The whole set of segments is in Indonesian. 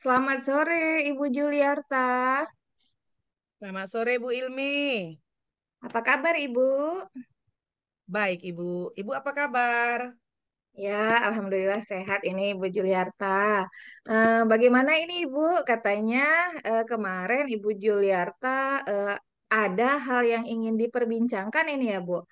Selamat sore, Ibu Juliarta. Selamat sore Bu Ilmi. Apa kabar, Ibu? Baik Ibu. Ibu apa kabar? Ya, Alhamdulillah sehat ini, Ibu Juliarta. Bagaimana ini, Ibu? Katanya kemarin Ibu Juliarta ada hal yang ingin diperbincangkan ini ya, Bu?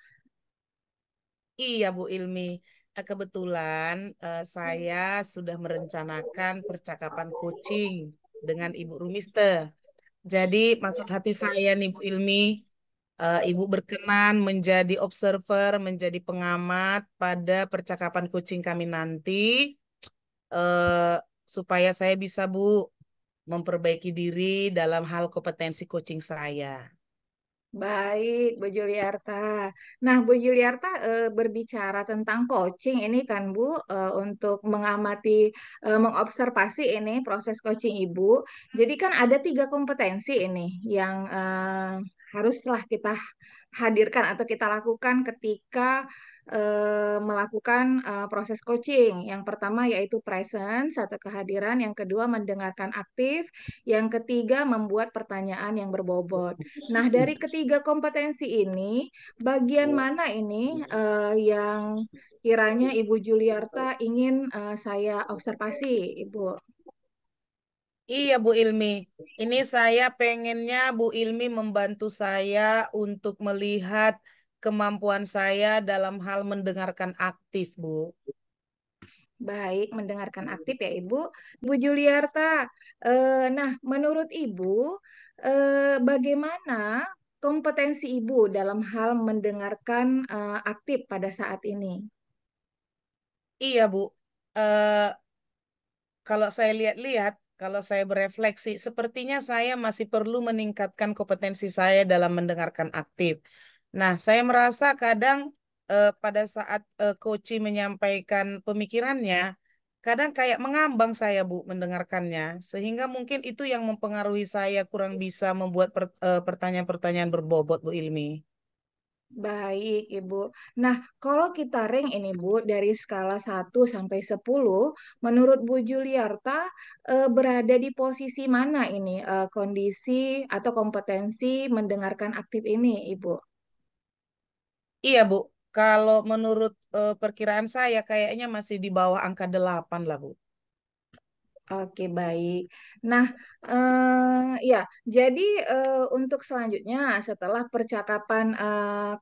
Iya Bu Ilmi. Kebetulan saya sudah merencanakan percakapan coaching dengan Ibu Rumiste. Jadi maksud hati saya nih Bu Ilmi, Ibu berkenan menjadi observer, menjadi pengamat pada percakapan coaching kami nanti, eh, supaya saya bisa Bu memperbaiki diri dalam hal kompetensi coaching saya. Baik, Bu Juliarta. Nah, Bu Juliarta berbicara tentang coaching ini kan, Bu, untuk mengamati, mengobservasi ini proses coaching Ibu. Jadi kan ada tiga kompetensi ini yang haruslah kita hadirkan atau kita lakukan ketika melakukan proses coaching. Yang pertama yaitu presence atau kehadiran, yang kedua mendengarkan aktif, yang ketiga membuat pertanyaan yang berbobot. Nah, dari ketiga kompetensi ini, bagian mana ini yang kiranya Ibu Juliarta ingin saya observasi, Ibu? Iya Bu Ilmi, ini saya pengennya Bu Ilmi membantu saya untuk melihat kemampuan saya dalam hal mendengarkan aktif Bu. Baik, mendengarkan aktif ya, Ibu. Ibu Juliarta, nah menurut Ibu, bagaimana kompetensi Ibu dalam hal mendengarkan aktif pada saat ini? Iya Bu, Eh, kalau saya lihat-lihat, kalau saya berefleksi, sepertinya saya masih perlu meningkatkan kompetensi saya dalam mendengarkan aktif. Nah, saya merasa kadang pada saat coach menyampaikan pemikirannya, kadang kayak mengambang saya, Bu, mendengarkannya. Sehingga mungkin itu yang mempengaruhi saya kurang bisa membuat pertanyaan-pertanyaan berbobot, Bu Ilmi. Baik, Ibu. Nah, kalau kita rank ini, Bu, dari skala 1 sampai 10, menurut Bu Juliarta berada di posisi mana ini kondisi atau kompetensi mendengarkan aktif ini, Ibu? Iya, Bu. Kalau menurut perkiraan saya, kayaknya masih di bawah angka 8 lah, Bu. Oke, baik. Nah, ya, jadi untuk selanjutnya setelah percakapan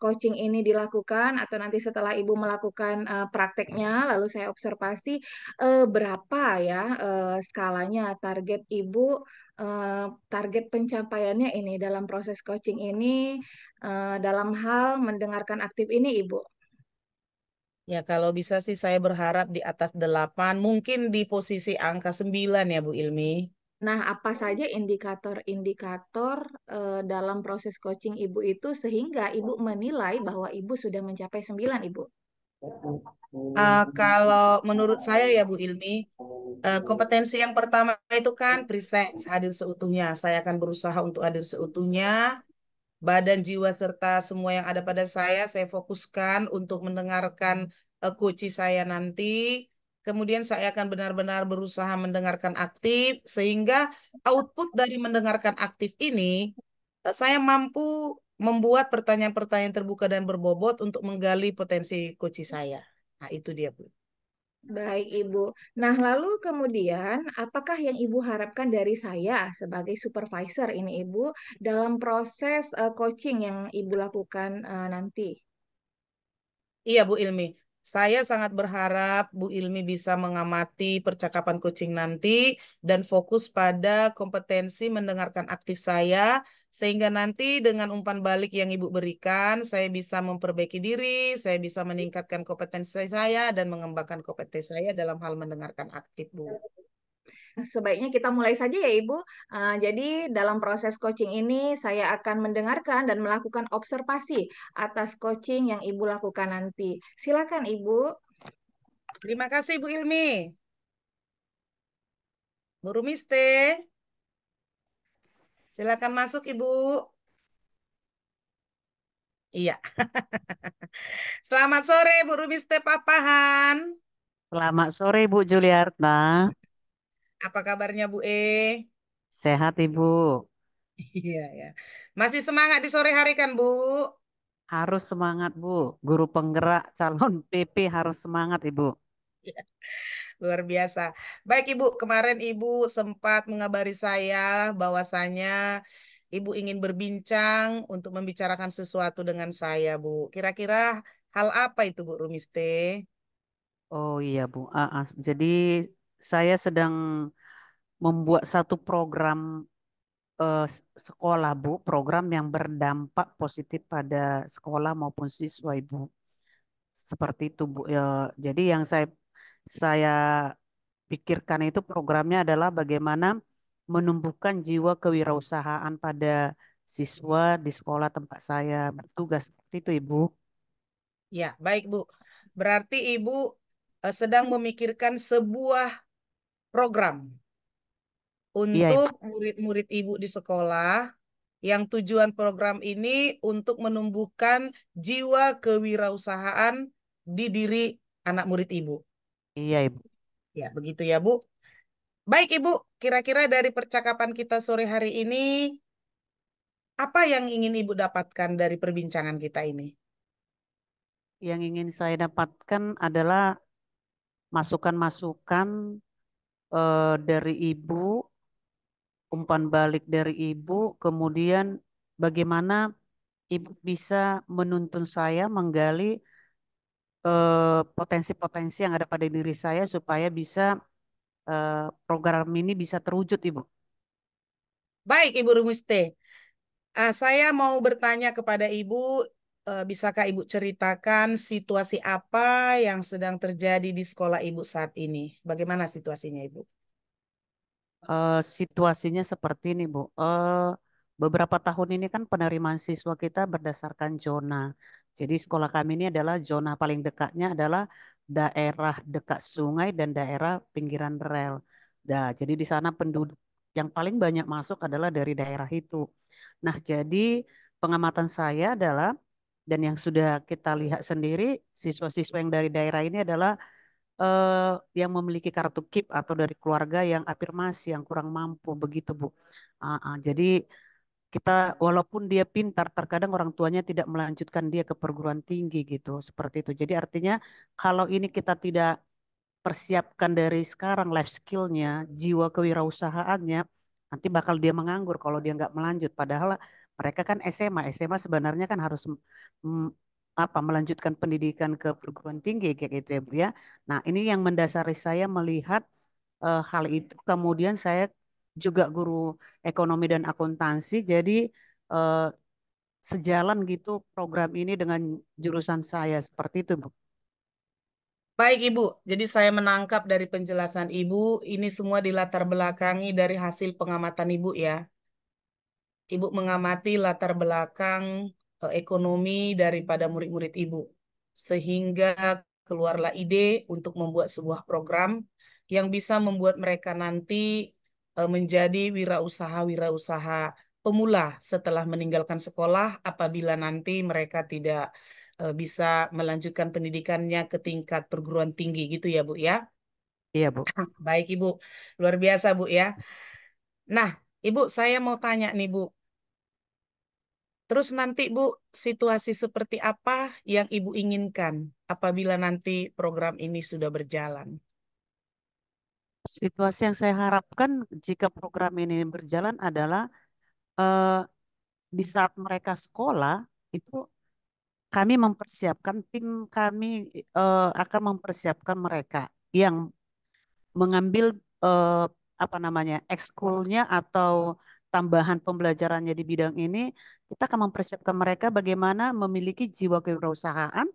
coaching ini dilakukan atau nanti setelah Ibu melakukan prakteknya, lalu saya observasi berapa ya skalanya target Ibu, target pencapaiannya ini dalam proses coaching ini dalam hal mendengarkan aktif ini, Ibu. Ya, kalau bisa sih saya berharap di atas 8, mungkin di posisi angka 9 ya, Bu Ilmi. Nah, apa saja indikator-indikator dalam proses coaching Ibu itu sehingga Ibu menilai bahwa Ibu sudah mencapai 9, Ibu? Kalau menurut saya ya, Bu Ilmi, kompetensi yang pertama itu kan presence, hadir seutuhnya. Saya akan berusaha untuk hadir seutuhnya. Badan, jiwa, serta semua yang ada pada saya fokuskan untuk mendengarkan coach saya nanti. Kemudian saya akan benar-benar berusaha mendengarkan aktif, sehingga output dari mendengarkan aktif ini, saya mampu membuat pertanyaan-pertanyaan terbuka dan berbobot untuk menggali potensi coach saya. Nah, itu dia, Bu. Baik, Ibu. Nah, lalu kemudian apakah yang Ibu harapkan dari saya sebagai supervisor ini, Ibu, dalam proses coaching yang Ibu lakukan nanti? Iya, Bu Ilmi. Saya sangat berharap Bu Ilmi bisa mengamati percakapan coaching nanti dan fokus pada kompetensi mendengarkan aktif saya, sehingga nanti dengan umpan balik yang Ibu berikan, saya bisa memperbaiki diri, saya bisa meningkatkan kompetensi saya dan mengembangkan kompetensi saya dalam hal mendengarkan aktif, Bu. Sebaiknya kita mulai saja ya Ibu. Jadi dalam proses coaching ini saya akan mendengarkan dan melakukan observasi atas coaching yang Ibu lakukan nanti. Silakan Ibu. Terima kasih, Bu Ilmi. Bu Rumiste, silakan masuk, Ibu. Iya. Selamat sore, Bu Rumiste Papahan. Selamat sore Bu Juliarta. Apa kabarnya Bu E? Sehat Ibu. Iya ya. Masih semangat di sore hari kan Bu? Harus semangat Bu. Guru penggerak calon PP harus semangat Ibu. Iya, luar biasa. Baik Ibu, kemarin Ibu sempat mengabari saya bahwasanya Ibu ingin berbincang untuk membicarakan sesuatu dengan saya Bu. Kira-kira hal apa itu Bu Rumiste? Oh iya Bu. Jadi saya sedang membuat satu program sekolah Bu. Program yang berdampak positif pada sekolah maupun siswa Ibu. Seperti itu Bu. Jadi yang saya pikirkan itu programnya adalah bagaimana menumbuhkan jiwa kewirausahaan pada siswa di sekolah tempat saya bertugas. Seperti itu Ibu. Ya, baik Bu. Berarti Ibu sedang memikirkan sebuah program Iya Ibu. untuk murid-murid Ibu di sekolah yang tujuan program ini untuk menumbuhkan jiwa kewirausahaan di diri anak murid Ibu. Iya Ibu. Ya, begitu ya Bu. Baik Ibu, kira-kira dari percakapan kita sore hari ini, apa yang ingin Ibu dapatkan dari perbincangan kita ini? Yang ingin saya dapatkan adalah masukan-masukan dari Ibu, umpan balik dari Ibu, kemudian bagaimana Ibu bisa menuntun saya menggali potensi-potensi yang ada pada diri saya supaya bisa program ini bisa terwujud, Ibu. Baik Ibu Rumiste, saya mau bertanya kepada Ibu, bisakah Ibu ceritakan situasi apa yang sedang terjadi di sekolah Ibu saat ini? Bagaimana situasinya Ibu? Situasinya seperti ini, Bu. Beberapa tahun ini kan penerimaan siswa kita berdasarkan zona. Jadi sekolah kami ini adalah zona paling dekatnya adalah daerah dekat sungai dan daerah pinggiran rel. Nah, jadi di sana penduduk yang paling banyak masuk adalah dari daerah itu. Nah, jadi pengamatan saya adalah dan yang sudah kita lihat sendiri, siswa-siswa yang dari daerah ini adalah yang memiliki kartu KIP atau dari keluarga yang afirmasi yang kurang mampu begitu Bu. Jadi kita walaupun dia pintar, terkadang orang tuanya tidak melanjutkan dia ke perguruan tinggi gitu, seperti itu. Jadi artinya kalau ini kita tidak persiapkan dari sekarang life skillnya, jiwa kewirausahaannya, nanti bakal dia menganggur kalau dia nggak melanjut. Padahal mereka kan SMA sebenarnya kan harus mm, melanjutkan pendidikan ke perguruan tinggi kayak gitu ya Bu ya. Nah ini yang mendasari saya melihat hal itu. Kemudian saya juga guru ekonomi dan akuntansi, jadi eh, sejalan gitu program ini dengan jurusan saya seperti itu Bu. Baik Ibu, jadi saya menangkap dari penjelasan Ibu, ini semua dilatar belakangi dari hasil pengamatan Ibu ya. Ibu mengamati latar belakang ekonomi daripada murid-murid Ibu. Sehingga keluarlah ide untuk membuat sebuah program yang bisa membuat mereka nanti menjadi wirausaha-wirausaha pemula setelah meninggalkan sekolah apabila nanti mereka tidak bisa melanjutkan pendidikannya ke tingkat perguruan tinggi gitu ya Bu ya. Iya Bu. Baik Ibu, luar biasa Bu ya. Nah, Ibu saya mau tanya nih Bu, terus nanti Bu, situasi seperti apa yang Ibu inginkan apabila nanti program ini sudah berjalan? Situasi yang saya harapkan jika program ini berjalan adalah eh, di saat mereka sekolah itu kami mempersiapkan tim kami akan mempersiapkan mereka yang mengambil eh, apa namanya ekskulnya atau tambahan pembelajarannya di bidang ini, kita akan mempersiapkan mereka bagaimana memiliki jiwa kewirausahaan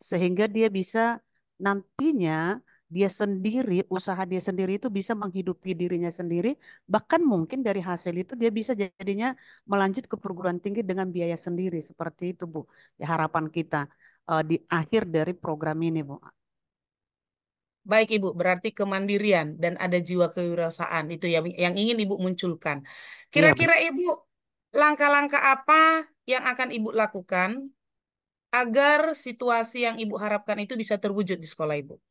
sehingga dia bisa nantinya dia sendiri, usaha dia sendiri itu bisa menghidupi dirinya sendiri, bahkan mungkin dari hasil itu dia bisa jadinya melanjut ke perguruan tinggi dengan biaya sendiri, seperti itu Bu. Ya, harapan kita di akhir dari program ini Bu. Baik Ibu, berarti kemandirian dan ada jiwa kewirausahaan itu yang ingin Ibu munculkan. Iya Bu. Kira-kira Ibu, langkah-langkah apa yang akan Ibu lakukan agar situasi yang Ibu harapkan itu bisa terwujud di sekolah Ibu?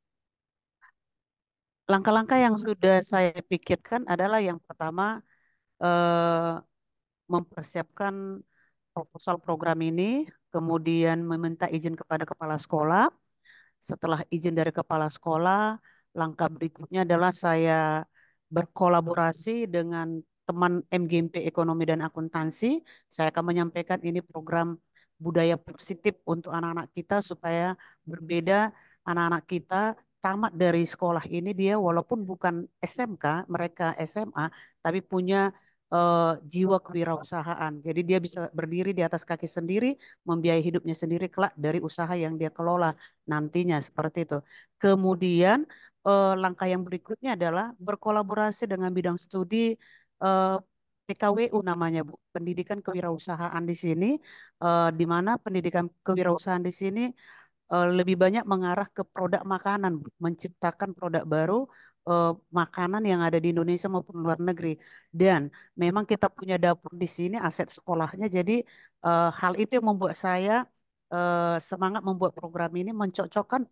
langkah-langkah yang sudah saya pikirkan adalah yang pertama eh, mempersiapkan proposal program ini, kemudian meminta izin kepada kepala sekolah. Setelah izin dari kepala sekolah, langkah berikutnya adalah saya berkolaborasi dengan teman MGMP Ekonomi dan Akuntansi. Saya akan menyampaikan ini program budaya positif untuk anak-anak kita supaya berbeda anak-anak kita tamat dari sekolah ini dia walaupun bukan SMK, mereka SMA, tapi punya jiwa kewirausahaan. Jadi dia bisa berdiri di atas kaki sendiri, membiayai hidupnya sendiri kelak dari usaha yang dia kelola nantinya seperti itu. Kemudian langkah yang berikutnya adalah berkolaborasi dengan bidang studi eh, PKWU namanya Bu, pendidikan kewirausahaan di sini, di mana pendidikan kewirausahaan di sini lebih banyak mengarah ke produk makanan, Bu. Menciptakan produk baru makanan yang ada di Indonesia maupun luar negeri. Dan memang kita punya dapur di sini, aset sekolahnya. Jadi hal itu yang membuat saya semangat membuat program ini, mencocokkan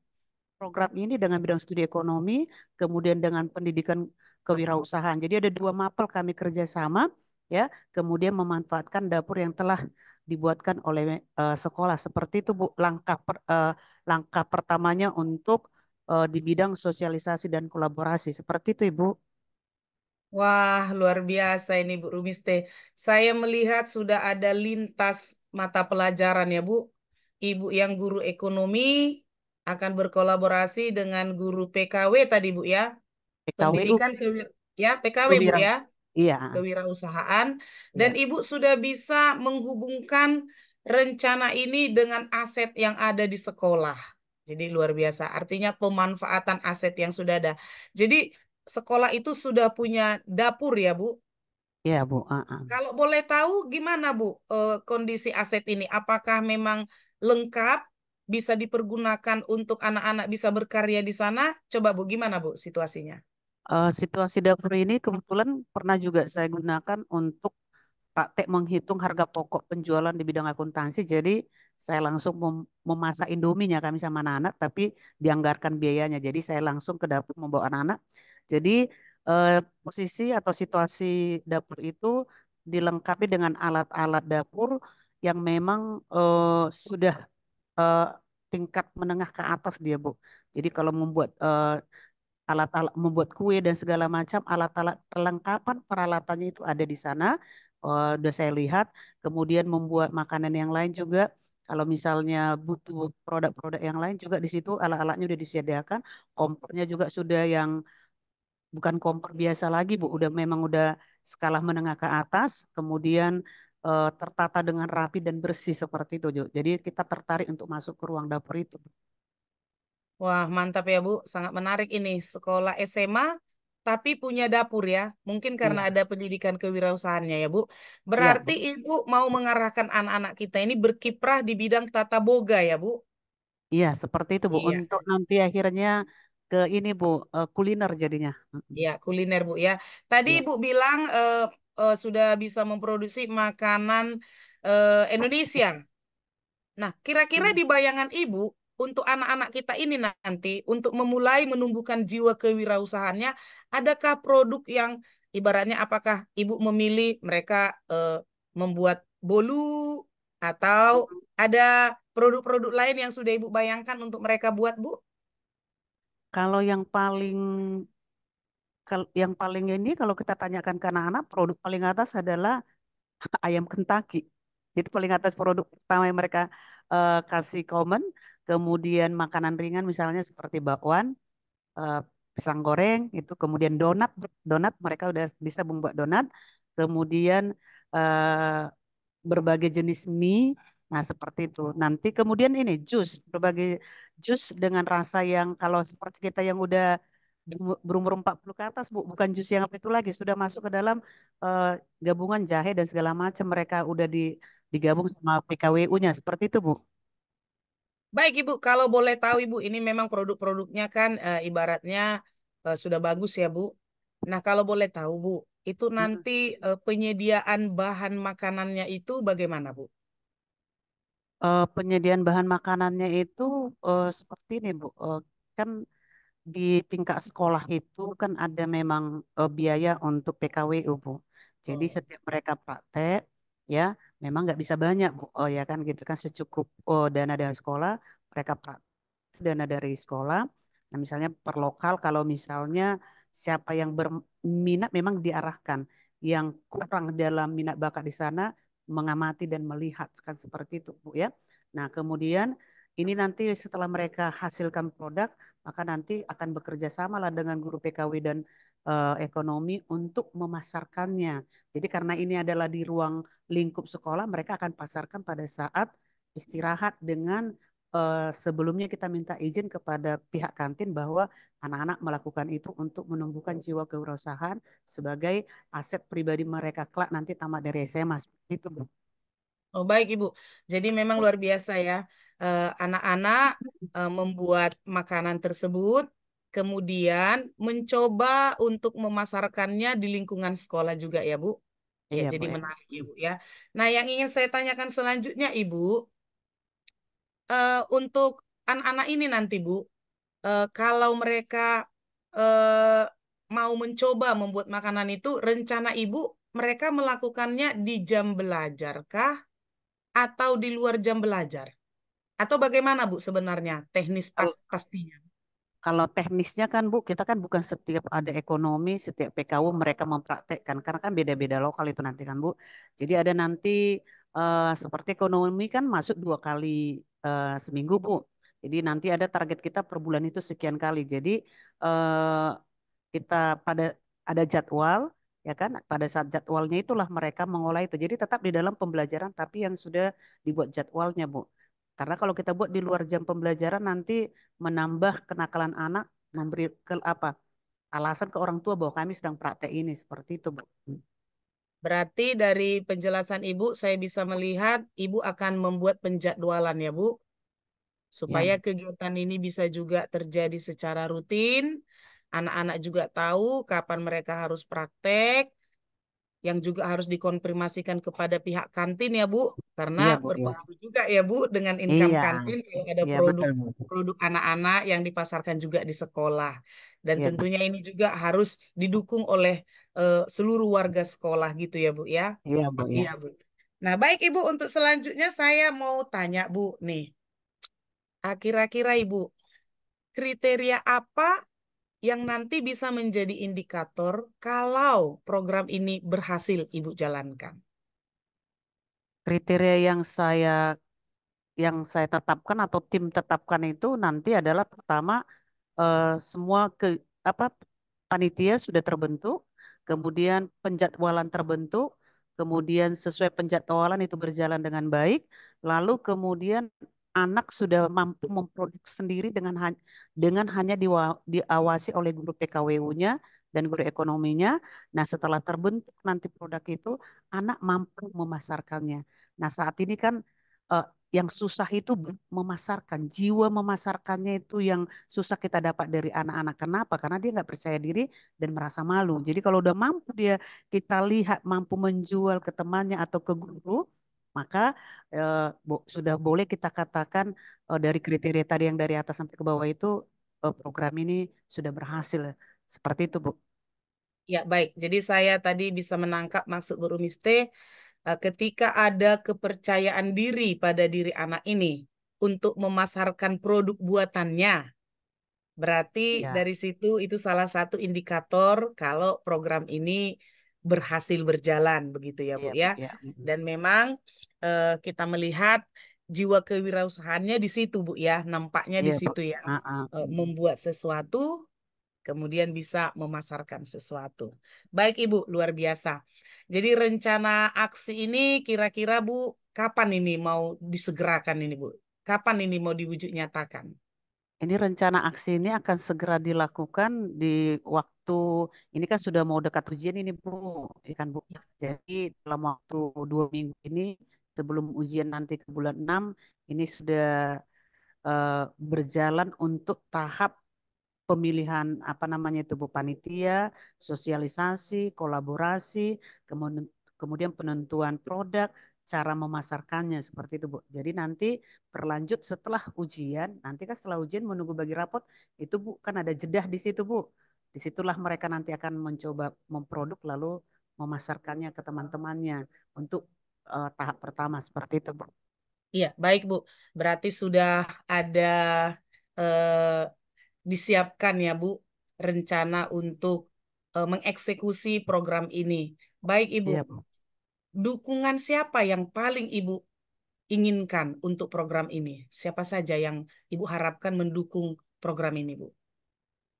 program ini dengan bidang studi ekonomi, kemudian dengan pendidikan kewirausahaan. Jadi ada dua mapel kami kerjasama, ya, kemudian memanfaatkan dapur yang telah dibuatkan oleh sekolah. Seperti itu Bu, langkah pertamanya untuk di bidang sosialisasi dan kolaborasi. Seperti itu Ibu. Wah, luar biasa ini Bu Rumiste. Saya melihat sudah ada lintas mata pelajaran ya Bu. Ibu yang guru ekonomi akan berkolaborasi dengan guru PKW tadi Bu ya. PKWU Pendidikan ya PKW Bu kewira. ya, Iya, kewirausahaan. Dan iya. Ibu sudah bisa menghubungkan rencana ini dengan aset yang ada di sekolah. Jadi luar biasa. Artinya pemanfaatan aset yang sudah ada. Jadi sekolah itu sudah punya dapur ya, Bu. Iya Bu. Kalau boleh tahu gimana, Bu, kondisi aset ini? Apakah memang lengkap, bisa dipergunakan untuk anak-anak bisa berkarya di sana? Coba, Bu, gimana, Bu, situasinya? Situasi dapur ini kebetulan pernah juga saya gunakan untuk praktek menghitung harga pokok penjualan di bidang akuntansi. Jadi saya langsung memasak Indominya kami sama anak-anak, tapi dianggarkan biayanya. Jadi saya langsung ke dapur membawa anak-anak. Jadi posisi atau situasi dapur itu dilengkapi dengan alat-alat dapur yang memang sudah eh, tingkat menengah ke atas dia, Bu. Jadi kalau membuat alat-alat membuat kue dan segala macam alat-alat perlengkapan peralatannya itu ada di sana. Udah saya lihat. Kemudian membuat makanan yang lain juga. Kalau misalnya butuh produk-produk yang lain juga di situ alat-alatnya udah disediakan. Kompornya juga sudah yang bukan kompor biasa lagi, Bu. Udah memang udah skala menengah ke atas. Kemudian tertata dengan rapi dan bersih seperti itu, Jo. Jadi kita tertarik untuk masuk ke ruang dapur itu. Wah, mantap ya, Bu. Sangat menarik ini. Sekolah SMA, tapi punya dapur ya. Mungkin karena Iya, ada pendidikan kewirausahaannya ya, Bu. iya, Berarti Bu. Ibu mau mengarahkan anak-anak kita ini berkiprah di bidang tata boga ya, Bu. Iya, seperti itu, Bu. Iya, Untuk nanti akhirnya ke ini, Bu, kuliner jadinya. iya, kuliner, Bu ya. Tadi Iya. Ibu bilang sudah bisa memproduksi makanan Indonesia. Nah, kira-kira Hmm. di bayangan Ibu, untuk anak-anak kita ini nanti, untuk memulai menumbuhkan jiwa kewirausahaannya, adakah produk yang ibaratnya apakah Ibu memilih mereka membuat bolu atau ada produk-produk lain yang sudah Ibu bayangkan untuk mereka buat, Bu? Kalau yang paling ini kalau kita tanyakan ke anak-anak, produk paling atas adalah ayam Kentucky. Itu paling atas produk pertama yang mereka kasih komen. Kemudian makanan ringan misalnya seperti bakwan, eh, pisang goreng, itu kemudian donat, donat mereka udah bisa membuat donat. Kemudian eh, berbagai jenis mie. Nah, seperti itu. Nanti kemudian ini jus, berbagai jus dengan rasa yang kalau seperti kita yang udah berumur 40 ke atas, Bu, bukan jus yang apa itu lagi, sudah masuk ke dalam eh, gabungan jahe dan segala macam mereka udah digabung sama PKWU-nya. Seperti itu, Bu. Baik, Ibu, kalau boleh tahu, Ibu, ini memang produk-produknya kan ibaratnya sudah bagus ya, Bu. Nah, kalau boleh tahu, Bu, itu Mm. nanti penyediaan bahan makanannya itu bagaimana, Bu? Penyediaan bahan makanannya itu seperti ini, Bu. Kan di tingkat sekolah itu kan ada memang biaya untuk PKWU, Bu. Jadi Oh. setiap mereka praktek, ya memang nggak bisa banyak, Bu. Oh ya kan gitu kan secukup dana dari sekolah, mereka praktek dana dari sekolah. Nah, misalnya per lokal kalau misalnya siapa yang berminat memang diarahkan. Yang kurang dalam minat bakat di sana mengamati dan melihat kan seperti itu, Bu ya. Nah, kemudian ini nanti setelah mereka hasilkan produk, maka nanti akan bekerja sama lah dengan guru PKW dan ekonomi untuk memasarkannya. Jadi karena ini adalah di ruang lingkup sekolah, mereka akan pasarkan pada saat istirahat dengan sebelumnya kita minta izin kepada pihak kantin bahwa anak-anak melakukan itu untuk menumbuhkan jiwa kewirausahaan sebagai aset pribadi mereka kelak nanti tamat dari SMA. Seperti itu, Bu. Oh, baik, Ibu. Jadi memang luar biasa ya. Anak-anak membuat makanan tersebut, kemudian mencoba untuk memasarkannya di lingkungan sekolah juga ya, Bu. Ya, Iya, Bu jadi ya. menarik, Ibu ya. Nah, yang ingin saya tanyakan selanjutnya, Ibu, untuk anak-anak ini nanti, Bu, kalau mereka eh, mau mencoba membuat makanan itu, rencana Ibu mereka melakukannya di jam belajar kah atau di luar jam belajar? Atau bagaimana, Bu, sebenarnya teknis pastinya? Kalau teknisnya kan Bu, kita kan bukan setiap ada ekonomi, setiap PKU mereka mempraktekkan. Karena kan beda-beda lokal itu nanti kan Bu. Jadi ada nanti seperti ekonomi kan masuk 2 kali seminggu Bu. Jadi nanti ada target kita per bulan itu sekian kali. Jadi eh, kita pada ada jadwal ya kan pada saat jadwalnya itulah mereka mengolah itu jadi tetap di dalam pembelajaran tapi yang sudah dibuat jadwalnya Bu karena kalau kita buat di luar jam pembelajaran nanti menambah kenakalan anak memberi ke apa alasan ke orang tua bahwa kami sedang praktek ini seperti itu Bu. Berarti dari penjelasan Ibu, saya bisa melihat Ibu akan membuat penjadwalan ya, Bu, Ya supaya kegiatan ini bisa juga terjadi secara rutin. Anak-anak juga tahu kapan mereka harus praktek, yang juga harus dikonfirmasikan kepada pihak kantin ya Bu, karena iya Bu ya berpengaruh juga ya Bu dengan income iya kantin kalau ada iya produk betul Bu produk anak-anak yang dipasarkan juga di sekolah. Dan iya tentunya ini juga harus didukung oleh seluruh warga sekolah gitu ya Bu ya. iya Bu ya Iya Bu. Nah, baik Ibu, untuk selanjutnya saya mau tanya Bu nih. Kira-kira Ibu, kriteria apa yang nanti bisa menjadi indikator kalau program ini berhasil Ibu jalankan? kriteria yang saya tetapkan atau tim tetapkan itu nanti adalah pertama semua apa panitia sudah terbentuk, kemudian penjadwalan terbentuk, kemudian sesuai penjadwalan itu berjalan dengan baik, lalu kemudian anak sudah mampu memproduksi sendiri dengan hanya diawasi oleh guru PKWU-nya dan guru ekonominya. Nah, setelah terbentuk nanti produk itu, anak mampu memasarkannya. Nah, saat ini kan eh, yang susah itu memasarkan, jiwa memasarkannya itu yang susah kita dapat dari anak-anak. Kenapa? Karena dia nggak percaya diri dan merasa malu. Jadi kalau udah mampu dia kita lihat mampu menjual ke temannya atau ke guru, maka sudah boleh kita katakan dari kriteria tadi yang dari atas sampai ke bawah itu program ini sudah berhasil. Seperti itu, Bu. Ya, baik. Jadi saya tadi bisa menangkap maksud Bu Rumiste ketika ada kepercayaan diri pada diri anak ini untuk memasarkan produk buatannya. Berarti Ya, dari situ itu salah satu indikator kalau program ini berhasil berjalan begitu ya Bu iya, Bu. ya. Ya, Dan memang kita melihat jiwa kewirausahaannya di situ Bu ya, nampaknya di iya, Bu. situ ya. Ah, ah. Membuat sesuatu kemudian bisa memasarkan sesuatu. Baik Ibu, luar biasa. Jadi rencana aksi ini kira-kira Bu, kapan ini mau disegerakan ini Bu? Kapan ini mau diwujud nyatakan? Ini rencana aksi ini akan segera dilakukan di waktu ini kan sudah mau dekat ujian ini Bu, ya kan Bu. Jadi dalam waktu 2 minggu ini sebelum ujian nanti ke bulan 6 ini sudah berjalan untuk tahap pemilihan apa namanya itu Bu panitia, sosialisasi, kolaborasi, kemudian penentuan produk cara memasarkannya seperti itu Bu. Jadi nanti berlanjut setelah ujian, nanti kan setelah ujian menunggu bagi rapot itu Bu kan ada jedah di situ Bu. Disitulah mereka nanti akan mencoba memproduk lalu memasarkannya ke teman-temannya untuk tahap pertama seperti itu Bu. Iya, baik Bu. Berarti sudah ada eh, disiapkan ya Bu rencana untuk mengeksekusi program ini. Baik Ibu, Iya Bu. dukungan siapa yang paling Ibu inginkan untuk program ini? Siapa saja yang Ibu harapkan mendukung program ini, Bu?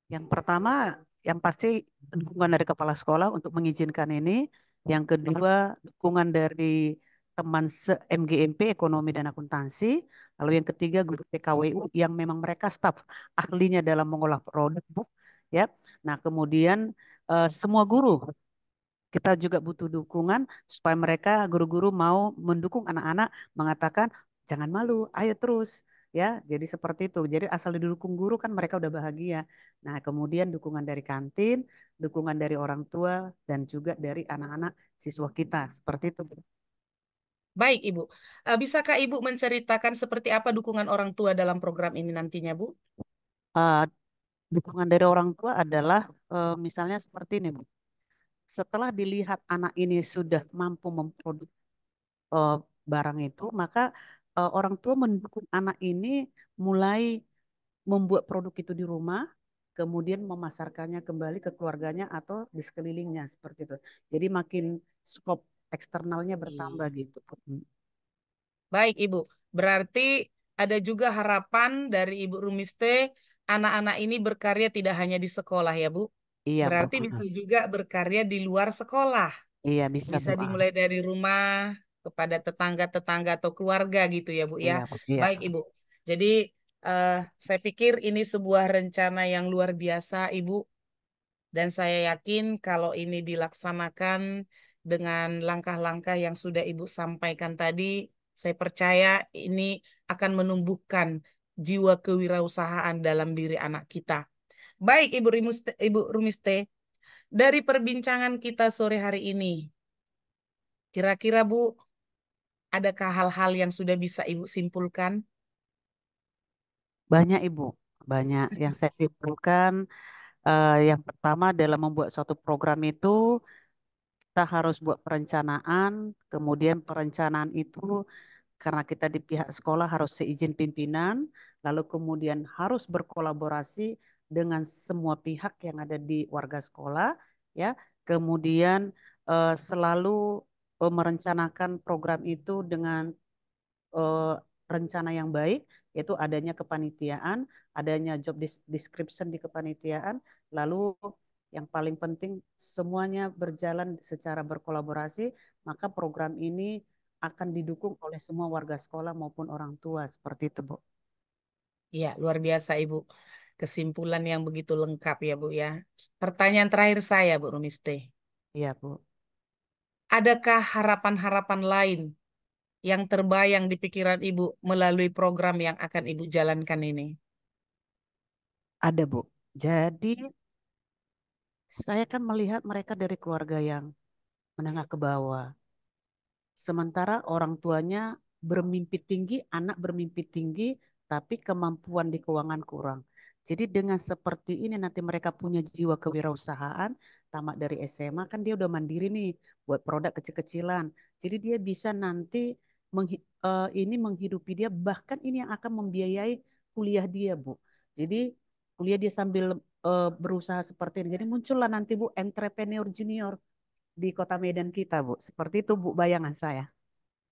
Yang pertama, yang pasti dukungan dari kepala sekolah untuk mengizinkan ini. Yang kedua, dukungan dari teman se-MGMP, Ekonomi dan Akuntansi. Lalu yang ketiga, guru PKWU yang memang mereka staf ahlinya dalam mengolah produk, Bu. Ya. Nah, kemudian semua guru kita juga butuh dukungan supaya mereka guru-guru mau mendukung anak-anak mengatakan jangan malu, ayo terus ya. Jadi seperti itu. Jadi asal didukung guru kan mereka udah bahagia. Nah, kemudian dukungan dari kantin, dukungan dari orang tua dan juga dari anak-anak siswa kita. Seperti itu. Bu. Baik, Ibu. Bisakah Ibu menceritakan seperti apa dukungan orang tua dalam program ini nantinya, Bu? Eh, dukungan dari orang tua adalah misalnya seperti ini, Bu. Setelah dilihat anak ini sudah mampu memproduksi eh, barang itu, maka orang tua mendukung anak ini mulai membuat produk itu di rumah, kemudian memasarkannya kembali ke keluarganya atau di sekelilingnya seperti itu. Jadi makin skop eksternalnya bertambah Iya. gitu. Baik, Ibu. Berarti ada juga harapan dari Ibu Rumiste, anak-anak ini berkarya tidak hanya di sekolah ya, Bu. Iya, Bu. Berarti bisa juga berkarya di luar sekolah. Iya, bisa, Bisa Bu. dimulai dari rumah kepada tetangga-tetangga atau keluarga gitu ya, Bu ya. Iya, Bu. Iya. Baik, Ibu. Jadi eh, saya pikir ini sebuah rencana yang luar biasa, Ibu. Dan saya yakin kalau ini dilaksanakan dengan langkah-langkah yang sudah Ibu sampaikan tadi, saya percaya ini akan menumbuhkan jiwa kewirausahaan dalam diri anak kita. Baik, Ibu Rumiste, dari perbincangan kita sore hari ini, kira-kira Bu, adakah hal-hal yang sudah bisa Ibu simpulkan? Banyak, Ibu. Banyak yang saya simpulkan. Yang pertama dalam membuat suatu program itu kita harus buat perencanaan, kemudian perencanaan itu karena kita di pihak sekolah harus seizin pimpinan, lalu kemudian harus berkolaborasi dengan semua pihak yang ada di warga sekolah, ya. Kemudian selalu merencanakan program itu dengan eh, rencana yang baik, yaitu adanya kepanitiaan, adanya job description di kepanitiaan, lalu yang paling penting semuanya berjalan secara berkolaborasi, maka program ini akan didukung oleh semua warga sekolah maupun orang tua seperti itu, Bu. Ya, luar biasa Ibu. Kesimpulan yang begitu lengkap ya Bu ya. Pertanyaan terakhir saya Bu Rumiste. Iya, Bu. Adakah harapan-harapan lain yang terbayang di pikiran Ibu melalui program yang akan Ibu jalankan ini? Ada, Bu. Jadi saya kan melihat mereka dari keluarga yang menengah ke bawah. Sementara orang tuanya bermimpi tinggi, anak bermimpi tinggi, tapi kemampuan di keuangan kurang. Jadi dengan seperti ini nanti mereka punya jiwa kewirausahaan, tamat dari SMA kan dia udah mandiri nih buat produk kecil-kecilan. Jadi dia bisa nanti ini menghidupi dia, bahkan ini yang akan membiayai kuliah dia, Bu. Jadi kuliah dia sambil berusaha seperti ini. Jadi muncullah nanti Bu entrepreneur junior di Kota Medan kita, Bu. Seperti itu, Bu, bayangan saya.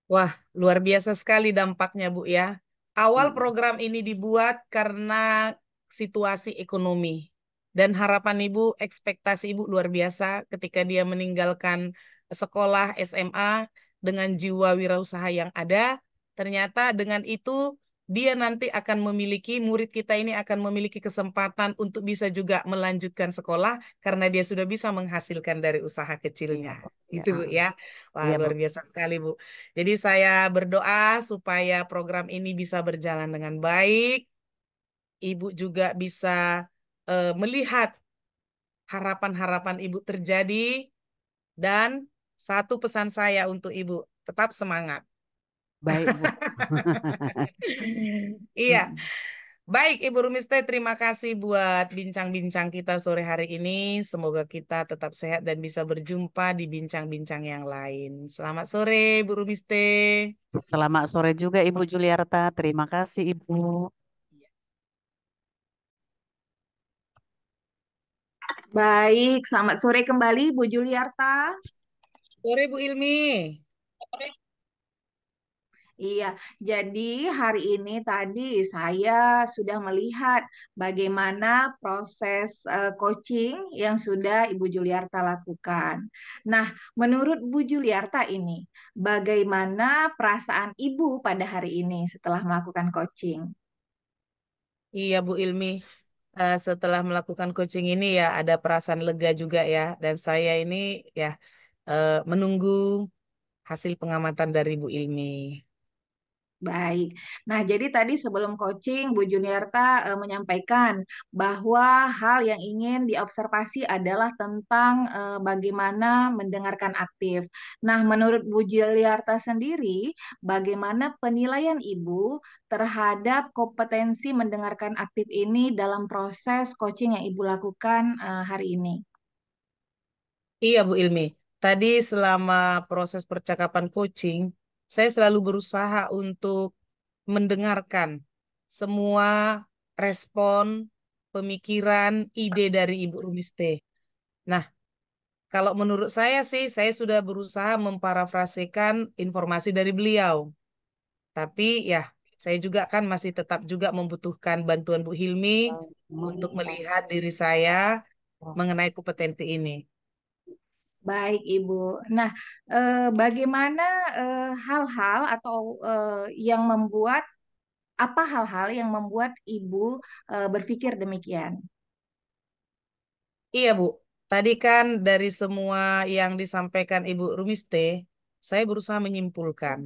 Wah, luar biasa sekali dampaknya Bu ya. Awal Hmm. program ini dibuat karena situasi ekonomi. Dan harapan Ibu, ekspektasi Ibu luar biasa ketika dia meninggalkan sekolah SMA dengan jiwa wirausaha yang ada. Ternyata dengan itu dia nanti akan memiliki, murid kita ini akan memiliki kesempatan untuk bisa juga melanjutkan sekolah karena dia sudah bisa menghasilkan dari usaha Iya, kecilnya. Bu. Ya, Itu Bu ya. Wah, iya, Bu. luar biasa sekali Bu. Jadi saya berdoa supaya program ini bisa berjalan dengan baik. Ibu juga bisa melihat harapan-harapan Ibu terjadi. Dan satu pesan saya untuk Ibu. tetap semangat. Baik, Bu. Iya, Mm. baik Ibu Rumiste, terima kasih buat bincang-bincang kita sore hari ini. Semoga kita tetap sehat dan bisa berjumpa di bincang-bincang yang lain. Selamat sore, Bu Rumiste. Selamat sore juga Ibu Juliarta. Terima kasih Ibu. Baik, selamat sore kembali Bu Juliarta. Sore Bu Ilmi. Iya, jadi hari ini tadi saya sudah melihat bagaimana proses coaching yang sudah Ibu Juliarta lakukan. Nah, menurut Bu Juliarta ini, bagaimana perasaan Ibu pada hari ini setelah melakukan coaching? Iya Bu Ilmi. Setelah melakukan coaching ini ya ada perasaan lega juga ya. Dan saya ini ya menunggu hasil pengamatan dari Bu Ilmi. Baik. Nah, jadi tadi sebelum coaching, Bu Juniarta menyampaikan bahwa hal yang ingin diobservasi adalah tentang bagaimana mendengarkan aktif. Nah, menurut Bu Juniarta sendiri, bagaimana penilaian Ibu terhadap kompetensi mendengarkan aktif ini dalam proses coaching yang Ibu lakukan hari ini? Iya Bu Ilmi. Tadi selama proses percakapan coaching, saya selalu berusaha untuk mendengarkan semua respon, pemikiran, ide dari Ibu Rumiste. Nah, kalau menurut saya sih, saya sudah berusaha memparafrasekan informasi dari beliau. Tapi ya, saya juga kan masih tetap juga membutuhkan bantuan Bu Hilmi untuk melihat diri saya mengenai kompetensi ini. Baik, Ibu. Nah, bagaimana hal-hal atau yang membuat apa hal-hal yang membuat Ibu berpikir demikian? Iya, Bu. Tadi kan dari semua yang disampaikan Ibu Rumiste, saya berusaha menyimpulkan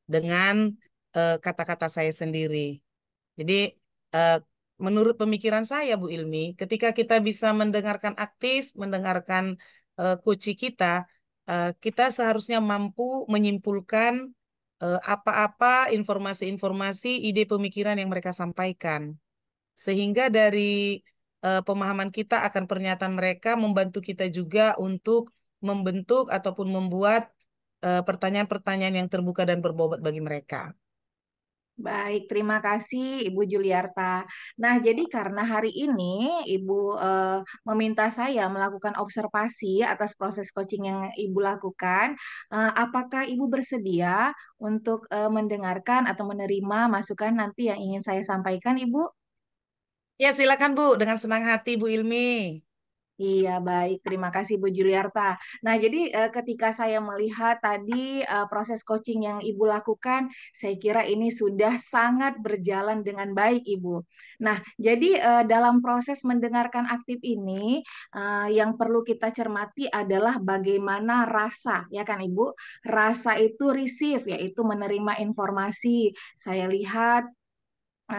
dengan kata-kata saya sendiri. Jadi, eh, menurut pemikiran saya, Bu Ilmi, ketika kita bisa mendengarkan aktif, mendengarkan kunci kita, kita seharusnya mampu menyimpulkan apa-apa informasi-informasi, ide pemikiran yang mereka sampaikan. Sehingga dari pemahaman kita akan pernyataan mereka membantu kita juga untuk membentuk ataupun membuat pertanyaan-pertanyaan yang terbuka dan berbobot bagi mereka. Baik, terima kasih Ibu Juliarta. Nah, jadi karena hari ini Ibu meminta saya melakukan observasi atas proses coaching yang Ibu lakukan, apakah Ibu bersedia untuk mendengarkan atau menerima masukan nanti yang ingin saya sampaikan, Ibu? Ya, silakan Bu, dengan senang hati Bu Ilmi. Iya, baik. Terima kasih, Bu Juliarta. Nah, jadi ketika saya melihat tadi proses coaching yang Ibu lakukan, saya kira ini sudah sangat berjalan dengan baik, Ibu. Nah, jadi dalam proses mendengarkan aktif ini, yang perlu kita cermati adalah bagaimana rasa, ya kan, Ibu? Rasa itu receive, yaitu menerima informasi. Saya lihat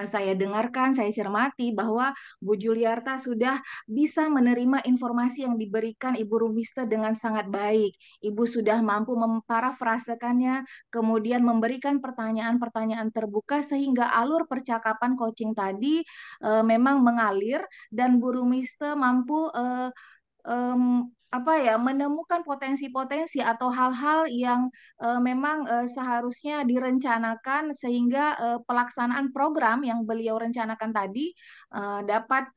saya dengarkan, saya cermati bahwa Bu Juliarta sudah bisa menerima informasi yang diberikan Ibu Rumiste dengan sangat baik. Ibu sudah mampu memparafrasekannya, kemudian memberikan pertanyaan-pertanyaan terbuka sehingga alur percakapan coaching tadi memang mengalir dan Bu Rumiste mampu apa ya menemukan potensi-potensi atau hal-hal yang memang seharusnya direncanakan sehingga pelaksanaan program yang beliau rencanakan tadi dapat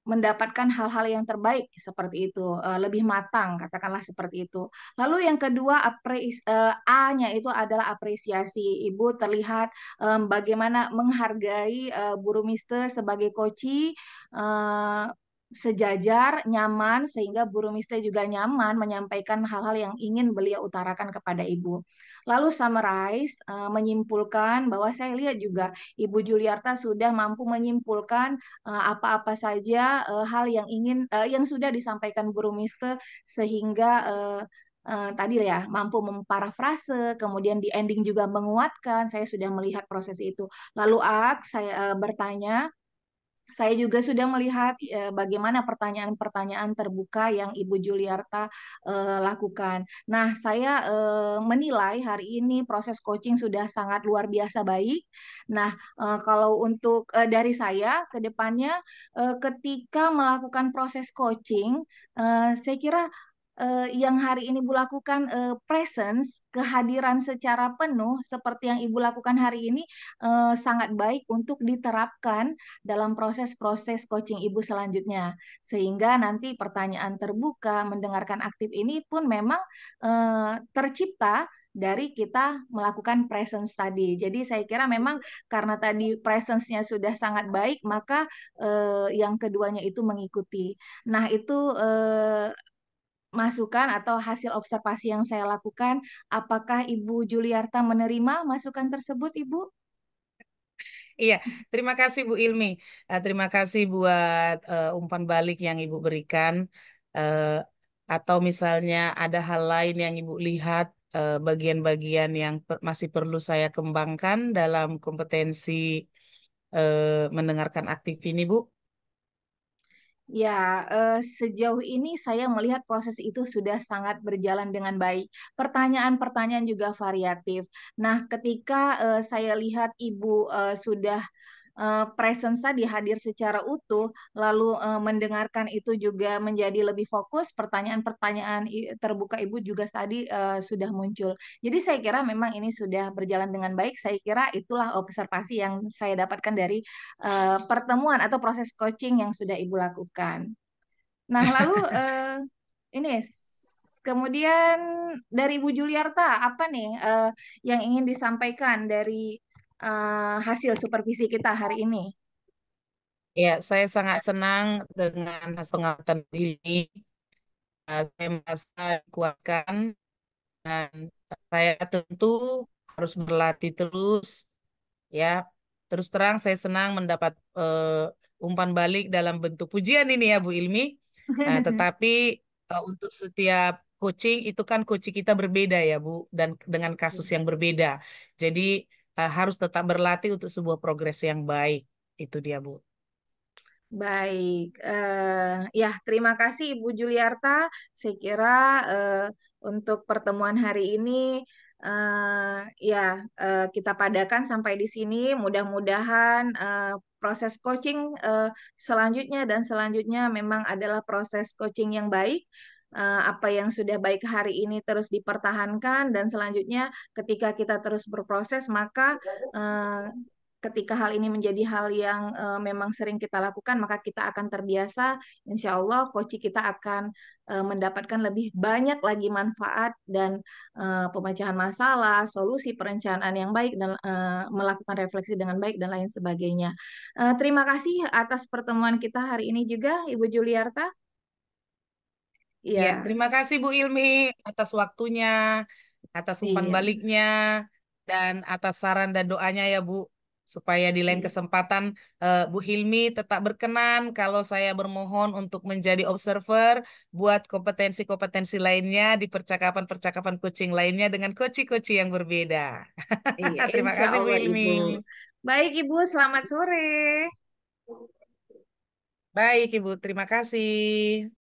mendapatkan hal-hal yang terbaik seperti itu, lebih matang katakanlah seperti itu. Lalu yang kedua A-nya itu adalah apresiasi. Ibu terlihat bagaimana menghargai Bu Mister sebagai coach sejajar, nyaman, sehingga Bu Rumiste juga nyaman menyampaikan hal-hal yang ingin beliau utarakan kepada Ibu. Lalu summarize, menyimpulkan bahwa saya lihat juga Ibu Juliarta sudah mampu menyimpulkan apa-apa saja hal yang yang sudah disampaikan Bu Rumiste sehingga tadi ya mampu memparafrase, kemudian di ending juga menguatkan. Saya sudah melihat proses itu. Lalu saya bertanya, Saya juga sudah melihat bagaimana pertanyaan-pertanyaan terbuka yang Ibu Juliarta lakukan. Nah, saya menilai hari ini proses coaching sudah sangat luar biasa baik. Nah, kalau untuk dari saya ke depannya ketika melakukan proses coaching, saya kira yang hari ini Ibu lakukan presence, kehadiran secara penuh seperti yang Ibu lakukan hari ini sangat baik untuk diterapkan dalam proses-proses coaching Ibu selanjutnya. Sehingga nanti pertanyaan terbuka, mendengarkan aktif ini pun memang tercipta dari kita melakukan presence tadi. Jadi saya kira memang karena tadi presence-nya sudah sangat baik, maka yang keduanya itu mengikuti. Nah, itu masukan atau hasil observasi yang saya lakukan. Apakah Ibu Juliarta menerima masukan tersebut, Ibu? Iya, terima kasih Bu Ilmi. Terima kasih buat umpan balik yang Ibu berikan. Eh, atau misalnya ada hal lain yang Ibu lihat, bagian-bagian yang masih perlu saya kembangkan dalam kompetensi mendengarkan aktif ini, Bu. Ya, sejauh ini saya melihat proses itu sudah sangat berjalan dengan baik. Pertanyaan-pertanyaan juga variatif. Nah, ketika saya lihat Ibu sudah presence tadi hadir secara utuh, lalu mendengarkan itu juga menjadi lebih fokus, pertanyaan-pertanyaan terbuka Ibu juga tadi sudah muncul. Jadi saya kira memang ini sudah berjalan dengan baik. Saya kira itulah observasi yang saya dapatkan dari pertemuan atau proses coaching yang sudah Ibu lakukan. Nah, lalu ini kemudian dari Ibu Juliarta apa nih yang ingin disampaikan dari hasil supervisi kita hari ini? Ya, saya sangat senang dengan hasil pengamatan ini. Saya merasa dikuatkan dan saya tentu harus berlatih terus. Ya, terus terang saya senang mendapat umpan balik dalam bentuk pujian ini ya Bu Ilmi. Tetapi untuk setiap coaching itu kan coaching kita berbeda ya Bu, dan dengan kasus yang berbeda. Jadi harus tetap berlatih untuk sebuah progres yang baik. Itu dia Bu. Baik, ya terima kasih Ibu Juliarta. Saya kira eh, untuk pertemuan hari ini ya kita padakan sampai di sini. Mudah-mudahan proses coaching selanjutnya dan selanjutnya memang adalah proses coaching yang baik. Apa yang sudah baik hari ini terus dipertahankan dan selanjutnya ketika kita terus berproses maka eh, ketika hal ini menjadi hal yang memang sering kita lakukan, maka kita akan terbiasa. Insya Allah, coaching kita akan mendapatkan lebih banyak lagi manfaat dan pemecahan masalah, solusi perencanaan yang baik, dan melakukan refleksi dengan baik, dan lain sebagainya. Terima kasih atas pertemuan kita hari ini juga, Ibu Juliarta. Ya, Ya, terima kasih Bu Ilmi atas waktunya, atas umpan iya, baliknya, dan atas saran dan doanya ya Bu, supaya di lain iya, kesempatan Bu Hilmi tetap berkenan kalau saya bermohon untuk menjadi observer buat kompetensi-kompetensi lainnya di percakapan-percakapan coaching lainnya dengan coach-coach yang berbeda. iya, Terima Insya kasih Bu Allah, Ilmi. Ibu. Baik, Ibu, selamat sore. Baik Ibu, terima kasih.